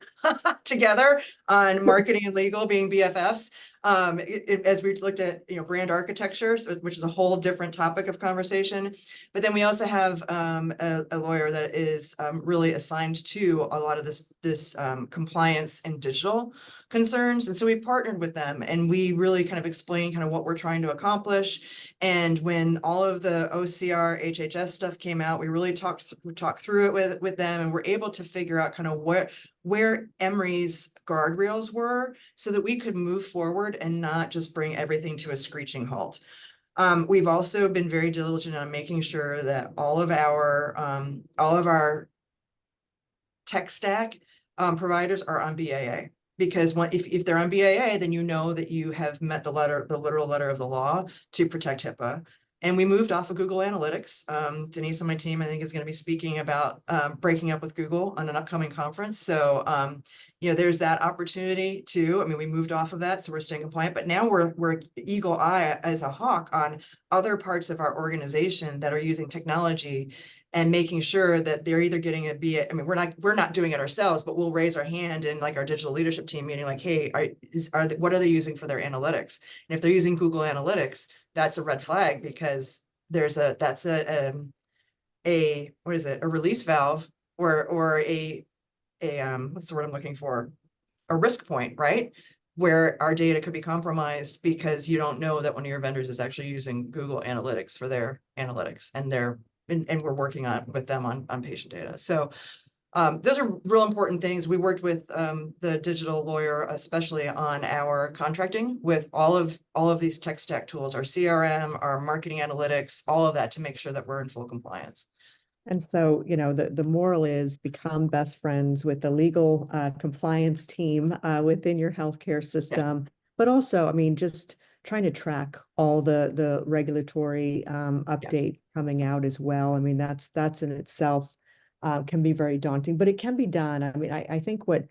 together on marketing and legal being BFFs. As we looked at, brand architecture, which is a whole different topic of conversation. But then we also have a lawyer that is really assigned to a lot of this compliance and digital concerns. And so we partnered with them and we really kind of explained kind of what we're trying to accomplish. And when all of the OCR, HHS stuff came out, we really talked through it with them, and we're able to figure out kind of where Emory's guardrails were so that we could move forward and not just bring everything to a screeching halt. We've also been very diligent on making sure that all of our tech stack providers are on BAA. Because if they're on BAA, then you know that you have met the literal letter of the law to protect HIPAA. And we moved off of Google Analytics. Denise on my team, I think, is going to be speaking about breaking up with Google on an upcoming conference. So, there's that opportunity too. I mean, we moved off of that, so we're staying compliant. But now we're eagle eye as a hawk on other parts of our organization that are using technology and making sure that they're either getting a BA. I mean, we're not doing it ourselves, but we'll raise our hand in like our digital leadership team meeting, like, hey, what are they using for their analytics? And if they're using Google Analytics, that's a red flag because that's a release valve or a what's the word I'm looking for? A risk point, right? Where our data could be compromised because you don't know that one of your vendors is actually using Google Analytics for their analytics and we're working with them on patient data. So those are real important things. We worked with the digital lawyer, especially on our contracting with all of these tech stack tools, our CRM, our marketing analytics, all of that to make sure that we're in full compliance. And so, the moral is become best friends with the legal compliance team within your healthcare system, but also, I mean, just trying to track all the regulatory updates coming out as well. I mean, that's in itself can be very daunting, but it can be done. I mean, I think what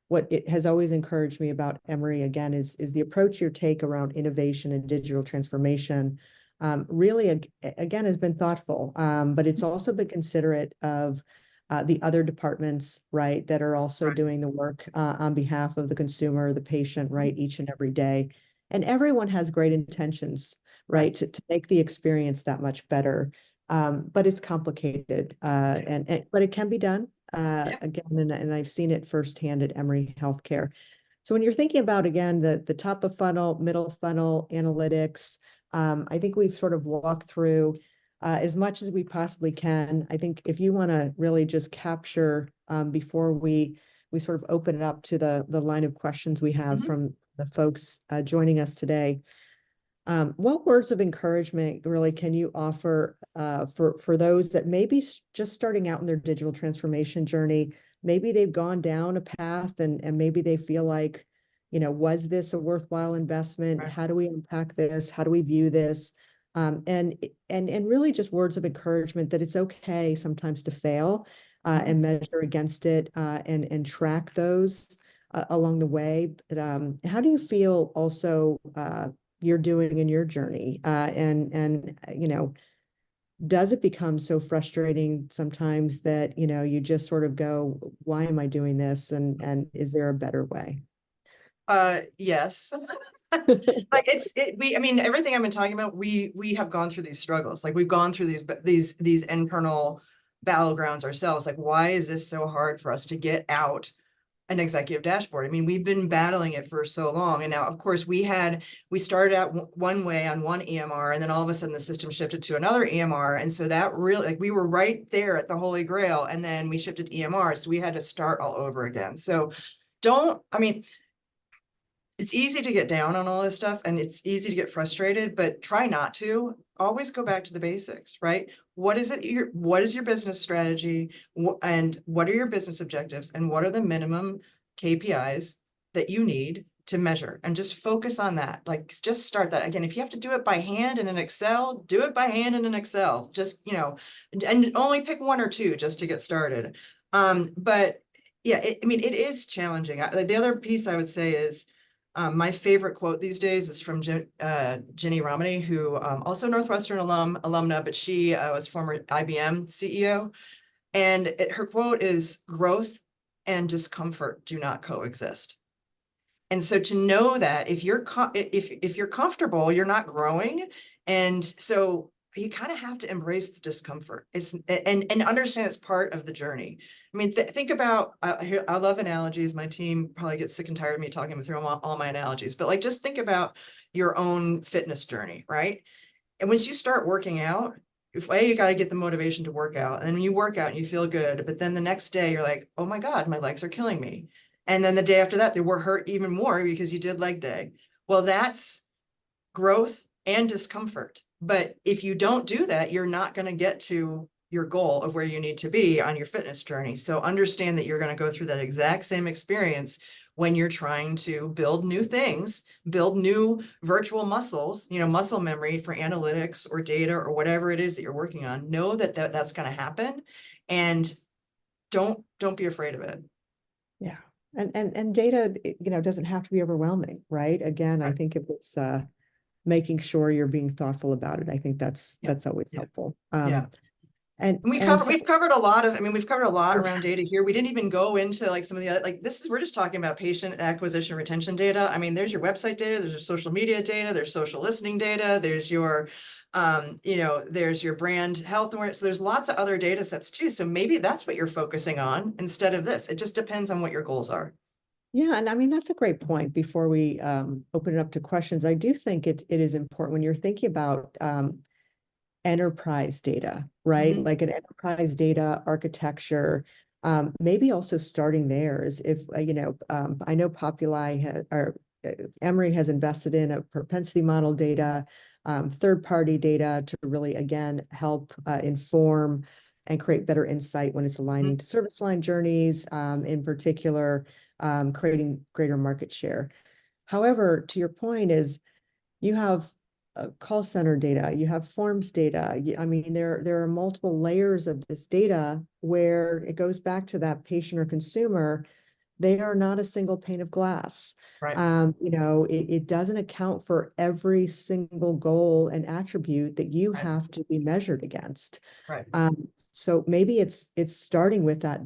it has always encouraged me about Emory again is the approach you take around innovation and digital transformation. Really, again, has been thoughtful, but it's also been considerate of the other departments, right, that are also doing the work on behalf of the consumer, the patient, right, each and every day. And everyone has great intentions, right, to make the experience that much better. But it's complicated, but it can be done again, and I've seen it firsthand at Emory Healthcare. So when you're thinking about, again, the top of funnel, middle funnel analytics, I think we've sort of walked through as much as we possibly can. I think if you want to really just capture before we sort of open it up to the line of questions we have from the folks joining us today, what words of encouragement really can you offer for those that may be just starting out in their digital transformation journey? Maybe they've gone down a path and maybe they feel like, was this a worthwhile investment? Right. How do we unpack this? How do we view this? And really just words of encouragement that it's okay sometimes to fail, and measure against it, and track those along the way. But how do you feel also you're doing in your journey? And does it become so frustrating sometimes that you just sort of go, why am I doing this? And is there a better way? Yes. Like I mean, everything I've been talking about, we have gone through these struggles. Like we've gone through these internal battlegrounds ourselves. Like, why is this so hard for us to get out an executive dashboard? I mean, we've been battling it for so long. And now, of course, we started out one way on one EMR, and then all of a sudden the system shifted to another EMR. And so that really, like, we were right there at the Holy Grail, and then we shifted EMR. So we had to start all over again. So I mean, it's easy to get down on all this stuff, and it's easy to get frustrated, but try not to. Always go back to the basics, right? What is your business strategy? And what are your business objectives? And what are the minimum KPIs that you need to measure? And just focus on that. Like, just start that. Again, if you have to do it by hand in an Excel, do it by hand in an Excel. Just, and only pick one or two just to get started. But yeah, I mean, it is challenging. The other piece I would say is, my favorite quote these days is from Ginny Romney, who also Northwestern alumna, but she was former IBM CEO. And her quote is, "Growth and discomfort do not coexist." And so to know that if you're comfortable, you're not growing. And so you kind of have to embrace the discomfort. And understand it's part of the journey. I mean, think about, I love analogies. My team probably gets sick and tired of me talking through all my analogies, but like, just think about your own fitness journey, right? And once you start working out, you got to get the motivation to work out. And then when you work out and you feel good, but then the next day you're like, oh my God, my legs are killing me. And then the day after that, they were hurt even more because you did leg day. Well, that's growth and discomfort. But if you don't do that, you're not going to get to your goal of where you need to be on your fitness journey. So understand that you're going to go through that exact same experience when you're trying to build new things, build new virtual muscles, muscle memory for analytics or data or whatever it is that you're working on. Know that that's going to happen, and don't be afraid of it. Yeah. And data, doesn't have to be overwhelming, right? Again, I Right. think if it's making sure you're being thoughtful about it, I think that's always helpful. Yeah. And And so, we've covered a lot around data here. We didn't even go into like some of the other, like we're just talking about patient acquisition retention data. I mean, there's your website data, there's your social media data, there's social listening data, there's your, there's your brand health awareness. So there's lots of other data sets too. So maybe that's what you're focusing on instead of this. It just depends on what your goals are. yeah, and I mean, that's a great point. Before we open it up to questions, I do think it is important when you're thinking about enterprise data, right? Mhm. Like an enterprise data architecture, maybe also starting there is if, I know Emory has invested in a propensity model data, third-party data to really, again, help inform and create better insight when it's aligning to service line journeys, in particular, creating greater market share. However, to your point is, you have call center data, you have forms data. I mean, there are multiple layers of this data where it goes back to that patient or consumer. They are not a single pane of glass. Right. It doesn't account for every single goal and attribute that you Right. have to be measured against. Right. So maybe it's starting with that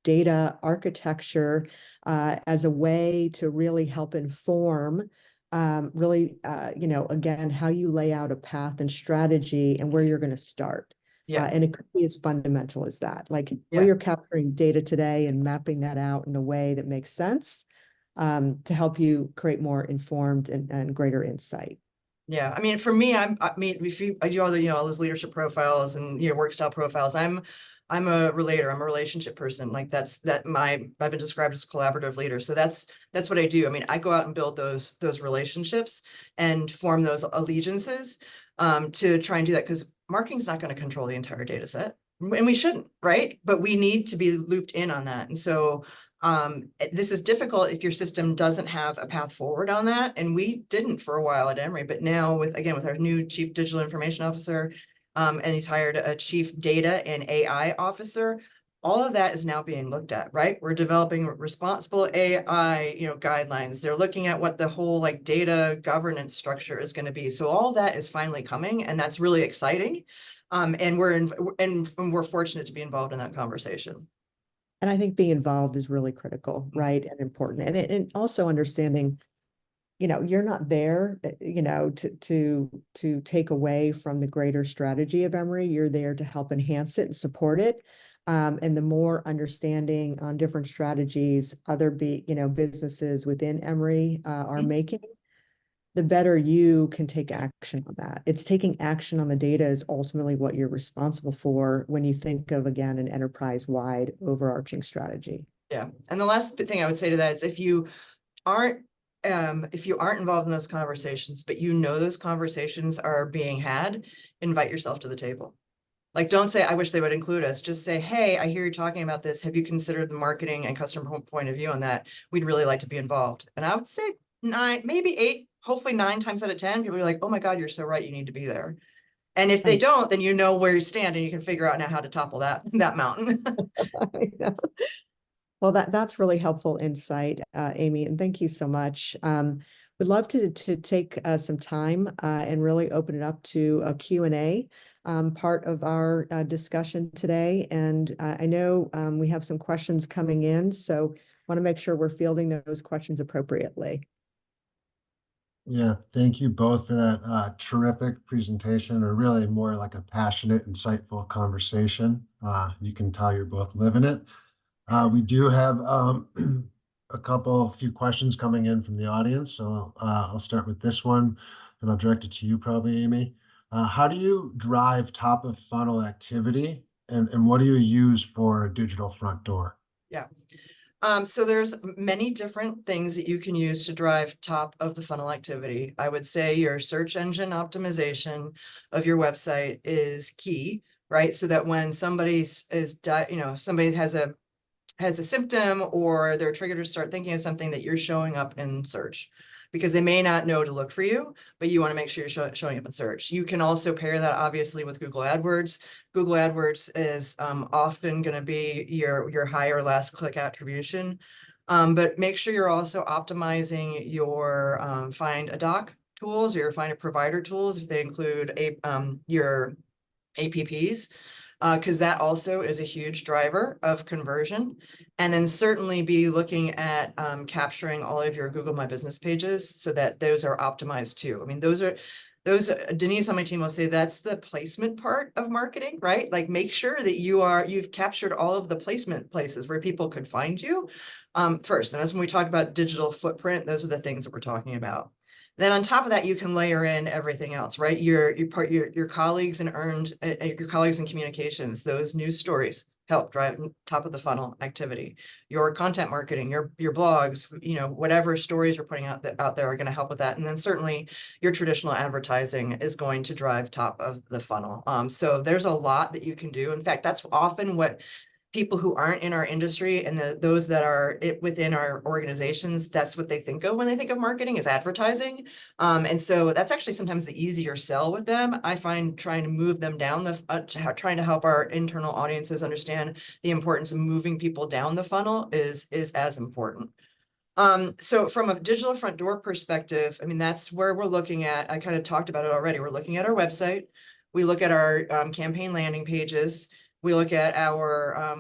data architecture as a way to really help inform again, how you lay out a path and strategy and where you're going to start. Yeah. And it could be as fundamental as that, like where Yeah. you're capturing data today and mapping that out in a way that makes sense, to help you create more informed and greater insight. Yeah, I mean, for me, I mean, I do all the, all those leadership profiles and, work style profiles. I'm a relator. I'm a relationship person. Like I've been described as a collaborative leader. So that's what I do. I mean, I go out and build those relationships and form those allegiances, to try and do that, because marketing's not going to control the entire data set, and we shouldn't, right? But we need to be looped in on that. And so This is difficult if your system doesn't have a path forward on that. And we didn't for a while at Emory, but now with our new chief digital information officer, and he's hired a chief data and AI officer, all of that is now being looked at, right? We're developing responsible AI, guidelines. They're looking at what the whole like data governance structure is going to be. So all of that is finally coming, and that's really exciting. And we're fortunate to be involved in that conversation. And I think being involved is really critical, right? And important. And also understanding, you're not there, to take away from the greater strategy of Emory. You're there to help enhance it and support it. And the more understanding on different strategies other businesses within Emory are making, the better you can take action on that. It's taking action on the data is ultimately what you're responsible for when you think of, again, an enterprise-wide overarching strategy. Yeah. And the last thing I would say to that is if you aren't involved in those conversations, but those conversations are being had, invite yourself to the table. Like, don't say, I wish they would include us. Just say, hey, I hear you talking about this. Have you considered the marketing and customer point of view on that? We'd really like to be involved. And I would say 9, maybe 8, hopefully 9 times out of 10, people are like, oh my God, you're so right. You need to be there. And if they don't, then you know where you stand and you can figure out now how to topple that mountain. Well, that's really helpful insight, Amy, and thank you so much. We'd love to take some time and really open it up to a Q&A part of our discussion today. And I know we have some questions coming in, so want to make sure we're fielding those questions appropriately. Yeah, thank you both for that terrific presentation, or really more like a passionate, insightful conversation. You can tell you're both living it. We do have a few questions coming in from the audience. So I'll start with this one, and I'll direct it to you probably, Amy. How do you drive top of funnel activity, and what do you use for a digital front door? Yeah. So there's many different things that you can use to drive top of the funnel activity. I would say your search engine optimization of your website is key, right? So that when somebody somebody has a symptom or they're triggered to start thinking of something, that you're showing up in search, because they may not know to look for you, but you want to make sure you're showing up in search. You can also pair that obviously with Google AdWords. Google AdWords is often going to be your higher last click attribution, but make sure you're also optimizing your Find a Doc tools or your Find a Provider tools if they include your APPs, because that also is a huge driver of conversion. And then certainly be looking at capturing all of your Google My Business pages so that those are optimized too. I mean, those Denise on my team will say that's the placement part of marketing, right? Like, make sure that you've captured all of the placement places where people could find you first. And as when we talk about digital footprint, those are the things that we're talking about. Then on top of that, you can layer in everything else, right? Your colleagues and your colleagues in communications, those news stories help drive top of the funnel activity. Your content marketing, your blogs, whatever stories you're putting out there are going to help with that. And then certainly your traditional advertising is going to drive top of the funnel. So there's a lot that you can do. In fact, that's often what people who aren't in our industry and those that are within our organizations, that's what they think of when they think of marketing, is advertising. And so that's actually sometimes the easier sell with them. I find trying to move them down trying to help our internal audiences understand the importance of moving people down the funnel is as important. So from a digital front door perspective, I mean, that's where we're looking at. I kind of talked about it already. We're looking at our website. We look at our campaign landing pages. We look at our,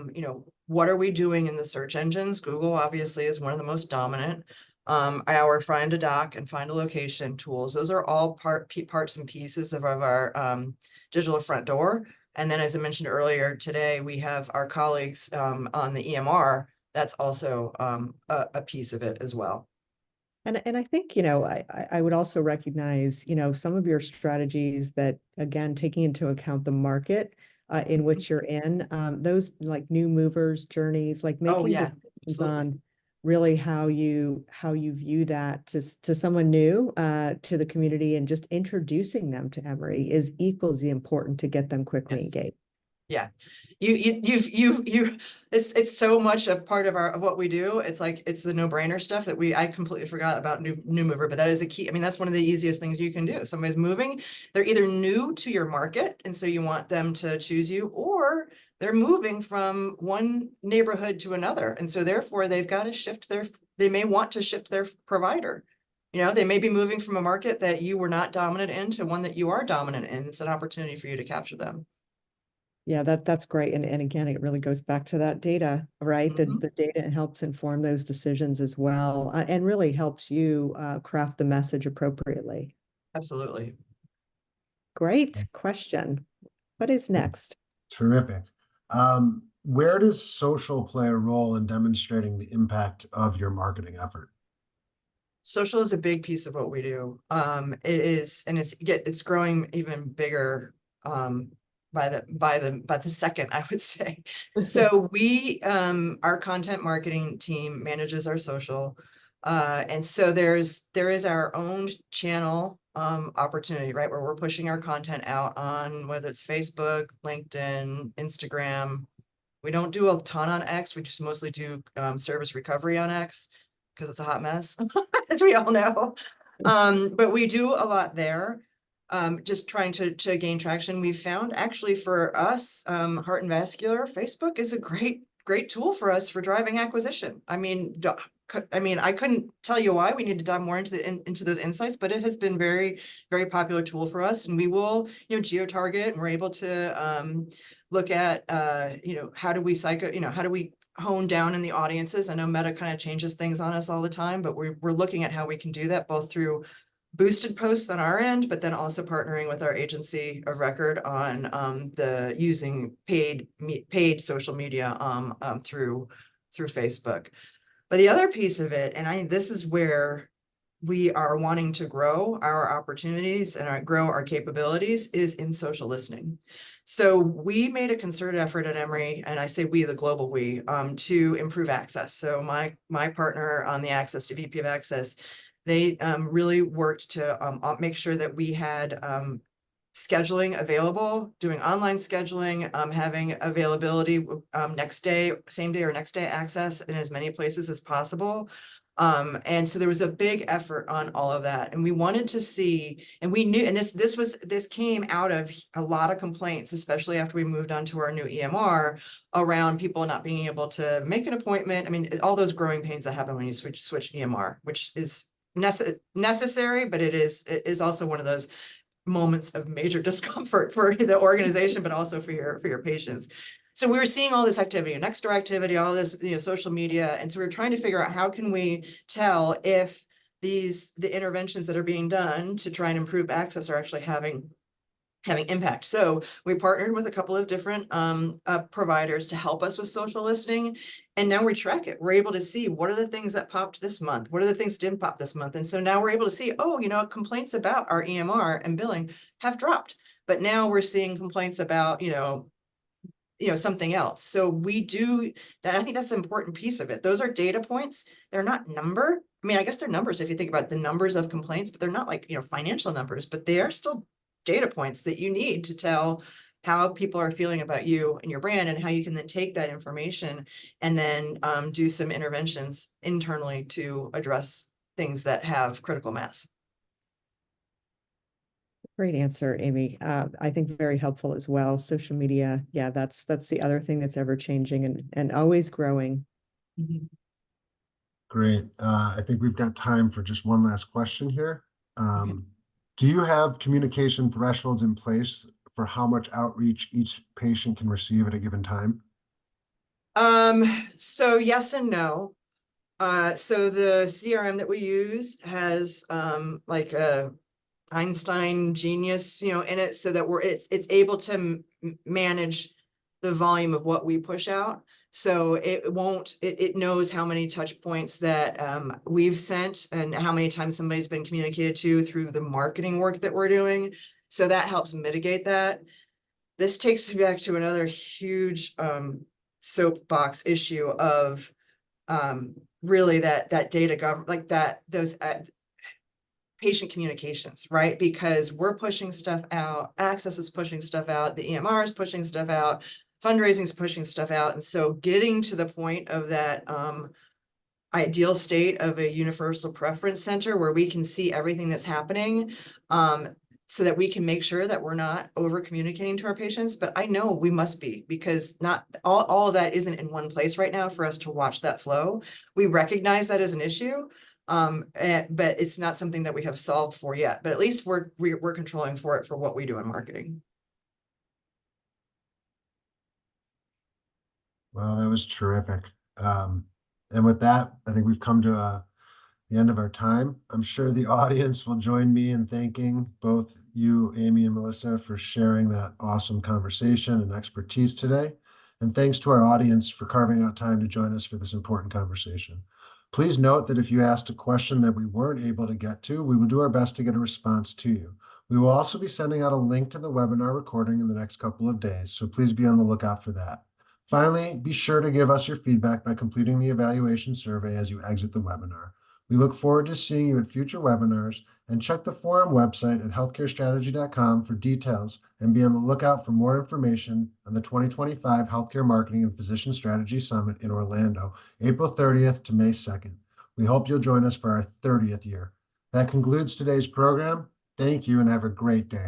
what are we doing in the search engines? Google obviously is one of the most dominant. Our Find a Doc and Find a Location tools. Those are all parts and pieces of our digital front door. And then, as I mentioned earlier today, we have our colleagues on the EMR. That's also a piece of it as well. And I think, I would also recognize, some of your strategies that, again, taking into account the market in which you're in, those like new movers journeys, like making decisions Absolutely. on really how you view that to someone new to the community, and just introducing them to Emory is equally important to get them quickly engaged. Yeah. It's so much a part of of what we do. It's like, it's the no-brainer stuff that I completely forgot about new mover, but that is a key. I mean, that's one of the easiest things you can do. Somebody's moving, they're either new to your market, and so you want them to choose you, or they're moving from one neighborhood to another. And so therefore they've got to they may want to shift their provider. You know, they may be moving from a market that you were not dominant in to one that you are dominant in. It's an opportunity for you to capture them. Yeah, that's great. And again, it really goes back to that data, right? Mhm. The data helps inform those decisions as well, and really helps you craft the message appropriately. Absolutely. Great question. What is next? Terrific. Where does social play a role in demonstrating the impact of your marketing effort? Social is a big piece of what we do. It is, and it's growing even bigger by the second, I would say. So our content marketing team manages our social. And so there is our own channel opportunity, right? Where we're pushing our content out on whether it's Facebook, LinkedIn, Instagram. We don't do a ton on X. We just mostly do service recovery on X because it's a hot mess, as we all know. But we do a lot there, just trying to gain traction. We've found actually for us, Heart and Vascular, Facebook is a great tool for us for driving acquisition. I mean, I couldn't tell you why. We need to dive more into those insights, but it has been very popular tool for us, and we will, geo-target, and we're able to look at, how do we how do we hone down in the audiences? I know Meta kind of changes things on us all the time, but we're looking at how we can do that both through boosted posts on our end, but then also partnering with our agency of record on the using paid social media through Facebook. But the other piece of it, and I think this is where we are wanting to grow our opportunities and grow our capabilities, is in social listening. So we made a concerted effort at Emory, and I say we, the global we, to improve access. So my partner on the access to VP of Access, they really worked to make sure that we had scheduling available, doing online scheduling, having availability next day, same day or next day access in as many places as possible. And so there was a big effort on all of that. And we wanted to see, and we knew, and this came out of a lot of complaints, especially after we moved on to our new EMR, around people not being able to make an appointment. I mean, all those growing pains that happen when you switch EMR, which is necessary, but it is also one of those moments of major discomfort for the organization, but also for your patients. So we were seeing all this activity, next door activity, all this, social media. And so we were trying to figure out how can we tell if the interventions that are being done to try and improve access are actually having impact. So we partnered with a couple of different providers to help us with social listening. And now we track it. We're able to see what are the things that popped this month? What are the things that didn't pop this month? And so now we're able to see, complaints about our EMR and billing have dropped. But now we're seeing complaints about, something else. So we do that. I think that's an important piece of it. Those are data points. They're not number. I mean, I guess they're numbers if you think about the numbers of complaints, but they're not like, financial numbers, but they are still data points that you need to tell how people are feeling about you and your brand, and how you can then take that information and then do some interventions internally to address things that have critical mass. Great answer, Amy. I think very helpful as well. Social media, yeah, that's the other thing that's ever changing and always growing. Mhm. Great. I think we've got time for just one last question here. Okay. Do you have communication thresholds in place for how much outreach each patient can receive at a given time? So yes and no. So the CRM that we use has like a Einstein genius, in it, so that it's able to manage the volume of what we push out. So it knows how many touch points that we've sent and how many times somebody's been communicated to through the marketing work that we're doing. So that helps mitigate that. This takes me back to another huge soapbox issue of really that data like those patient communications, right? Because we're pushing stuff out, Access is pushing stuff out, the EMR is pushing stuff out, fundraising is pushing stuff out. And so getting to the point of that ideal state of a universal preference center where we can see everything that's happening, so that we can make sure that we're not over communicating to our patients. But I know we must be, because not all of that isn't in one place right now for us to watch that flow. We recognize that as an issue, but it's not something that we have solved for yet. But at least we're controlling for it for what we do in marketing. Well, that was terrific. And with that, I think we've come to the end of our time. I'm sure the audience will join me in thanking both you, Amy and Melissa, for sharing that awesome conversation and expertise today. And thanks to our audience for carving out time to join us for this important conversation. Please note that if you asked a question that we weren't able to get to, we will do our best to get a response to you. We will also be sending out a link to the webinar recording in the next couple of days, so please be on the lookout for that. Finally, be sure to give us your feedback by completing the evaluation survey as you exit the webinar. We look forward to seeing you at future webinars, and check the forum website at healthcarestrategy.com for details, and be on the lookout for more information on the 2025 Healthcare Marketing and Physician Strategy Summit in Orlando, April 30th to May 2nd. We hope you'll join us for our 30th year. That concludes today's program. Thank you and have a great day.